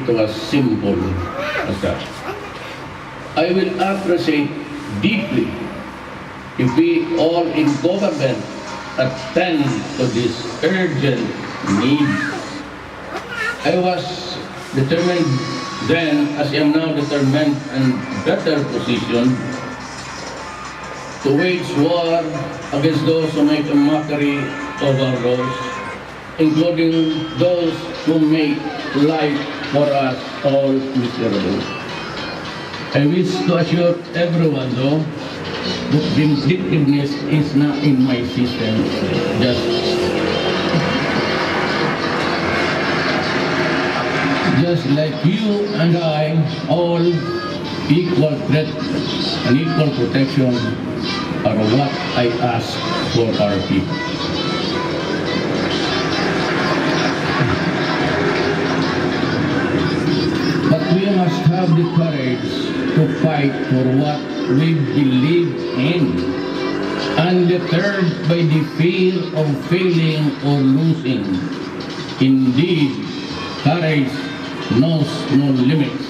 to as simple as that. I will appreciate deeply if we all in government attend to this urgent need. I was determined then, as I am now determined and better positioned to wage war against those who make a mockery of our laws, including those who make life for us all miserable. I wish to assure everyone, though, that vindictiveness is not in my system. Just like you and I, all equal threat and equal protection are what I ask for our people. But we must have the courage to fight for what we believe in, undeterred by the fear of failing or losing. Indeed, courage knows no limits.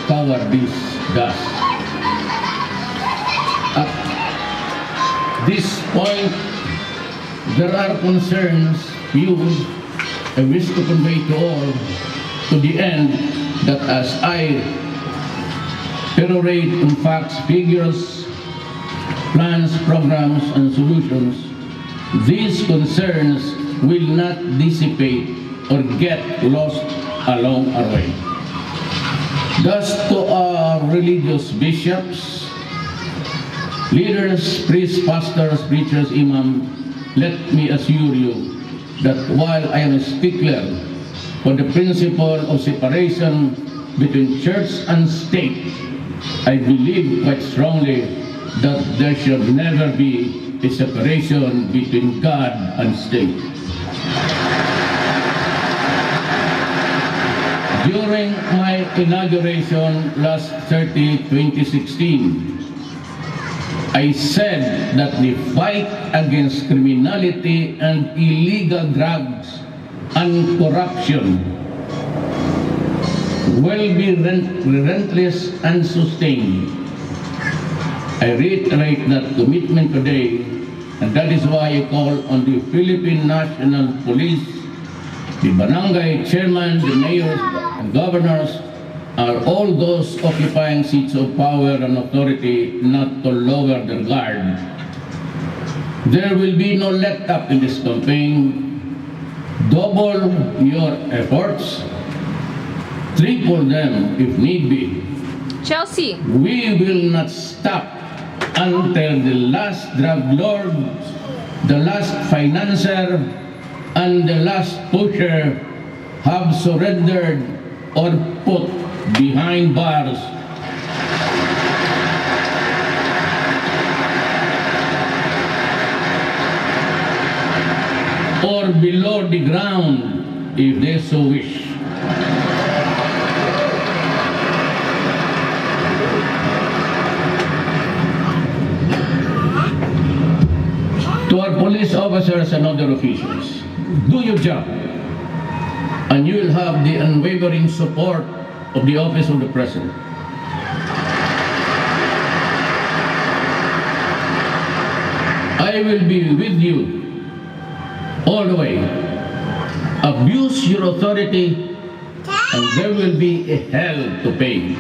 Cowardice does. At this point, there are concerns, views, I wish to convey to all, to the end that as I perorate on facts, figures, plans, programs, and solutions, these concerns will not dissipate or get lost along our way. Thus, to our religious bishops, leaders, priests, pastors, preachers, imams, let me assure you that while I am a stickler for the principle of separation between church and state, I believe quite strongly that there should never be a separation between God and state. During my inauguration last 2016, I said that the fight against criminality and illegal drugs and corruption will be relentless and sustained. I reiterate that commitment today, and that is why I call on the Philippine National Police, the barangay chairman, the mayors and governors, are all those occupying seats of power and authority not to lower their guard. There will be no let up in this campaign. Double your efforts, triple them if need be. Chelsea. We will not stop until the last drug lord, the last financier, and the last pusher have surrendered or put behind bars. Or below the ground, if they so wish. To our police officers and other officials, do your job, and you will have the unwavering support of the Office of the President. I will be with you all the way. Abuse your authority, and there will be a hell to pay.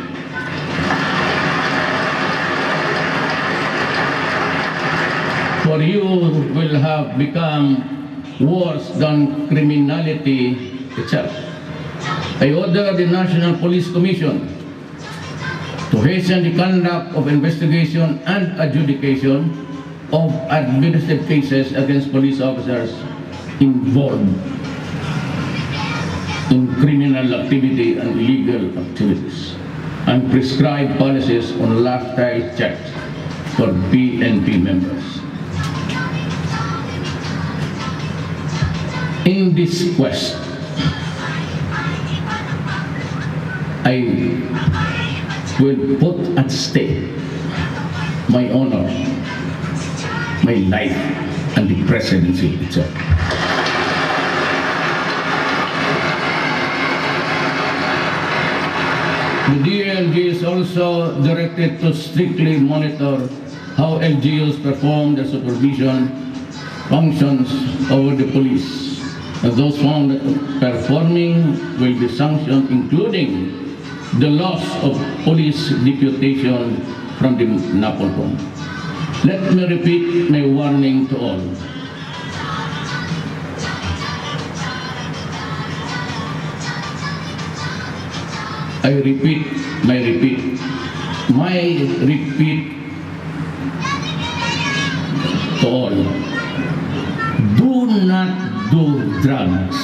For you will have become worse than criminality itself. I order the National Police Commission to hasten the conduct of investigation and adjudication of administrative cases against police officers involved in criminal activity and illegal activities, and prescribe policies on lifestyle checks for PNP members. In this quest, I will put at stake my honor, my life, and the presidency itself. The DLG is also directed to strictly monitor how LGUs perform their supervision functions over the police. And those found performing will be sanctioned, including the loss of police deputation from the NAPOLCOM. Let me repeat my warning to all. My repeat to all. Do not do drugs.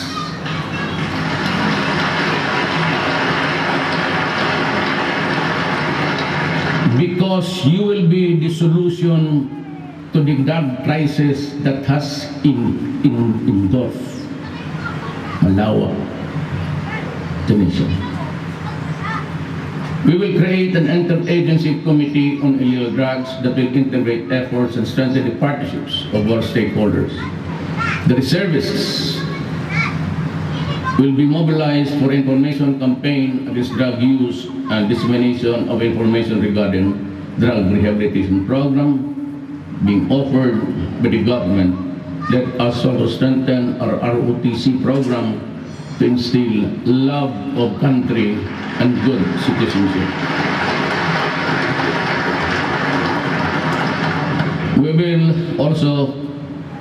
Because you will be the solution to the drug crisis that has engulfed Malawa, the nation. We will create an interagency committee on illegal drugs that will integrate efforts and strengthen the partnerships of our stakeholders. The reservists will be mobilized for information campaign against drug use and dissemination of information regarding drug rehabilitation program being offered by the government. Let us also strengthen our ROTC program to instill love of country and good citizenship. We will also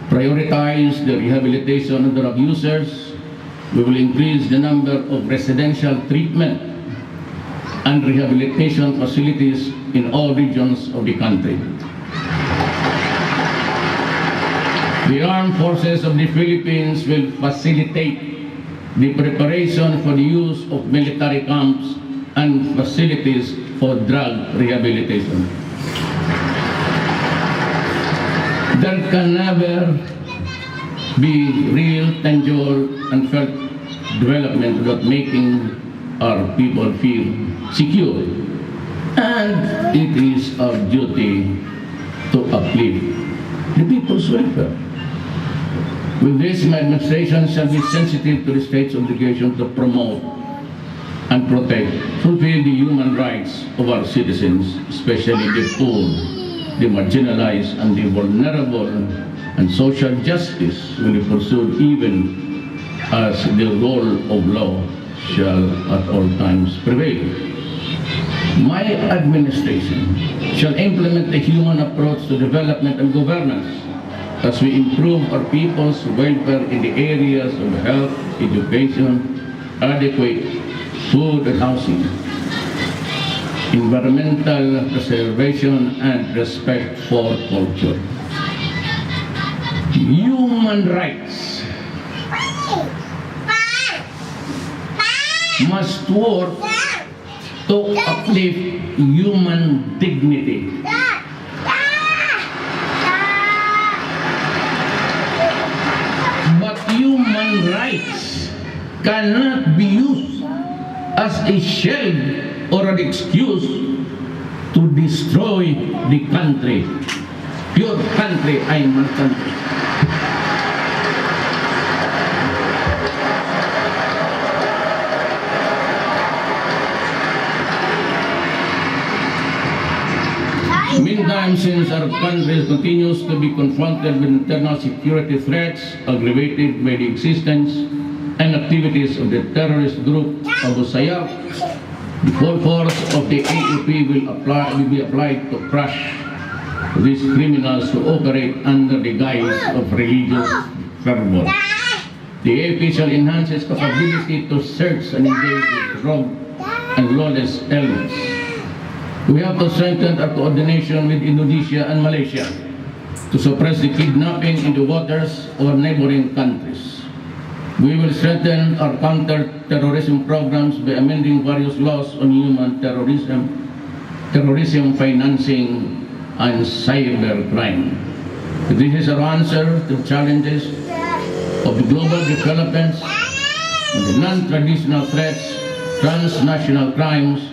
prioritize the rehabilitation of drug users. We will increase the number of residential treatment and rehabilitation facilities in all regions of the country. The armed forces of the Philippines will facilitate the preparation for the use of military camps and facilities for drug rehabilitation. There can never be real, tangible, and felt development without making our people feel secure. And it is our duty to uplift the people's welfare. With this, my administration shall be sensitive to the state's obligation to promote and protect, fulfill the human rights of our citizens, especially the poor, the marginalized, and the vulnerable, and social justice will be pursued even as the rule of law shall at all times prevail. My administration shall implement a human approach to development and governance as we improve our people's welfare in the areas of health, education, adequate food and housing, environmental preservation, and respect for culture. Human rights must work to uplift human dignity. But human rights cannot be used as a shield or an excuse to destroy the country. Pure country, I am country. Meantime, since our country continues to be confronted with internal security threats aggravated by the existence and activities of the terrorist group Abu Sayyaf, the full force of the AEP will be applied to crush these criminals who operate under the guise of religious fervor. The AEP shall enhance its capability to search and engage with rogue and lawless elements. We have to strengthen our coordination with Indonesia and Malaysia to suppress the kidnapping in the waters of our neighboring countries. We will strengthen our counter-terrorism programs by amending various laws on human terrorism, financing, and cybercrime. This is our answer to the challenges of the global developments and the non-traditional threats, transnational crimes,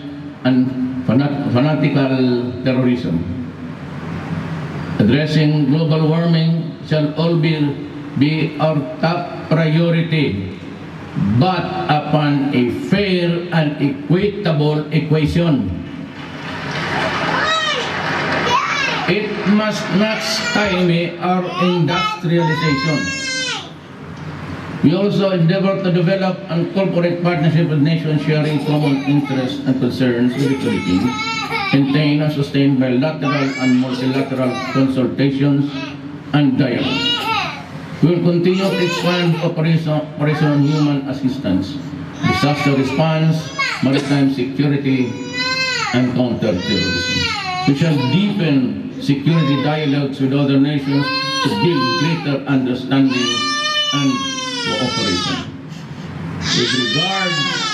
and fanatical terrorism. Addressing global warming shall always be our top priority but upon a fair and equitable equation. It must not stymie our industrialization. We also endeavor to develop and corporate partnership with nations sharing common interests and concerns with the Philippines, maintain and sustain bilateral and multilateral consultations and dialogue. We will continue to expand operation human assistance, disaster response, maritime security, and counterterrorism. We shall deepen security dialogues with other nations to build greater understanding and cooperation. With regard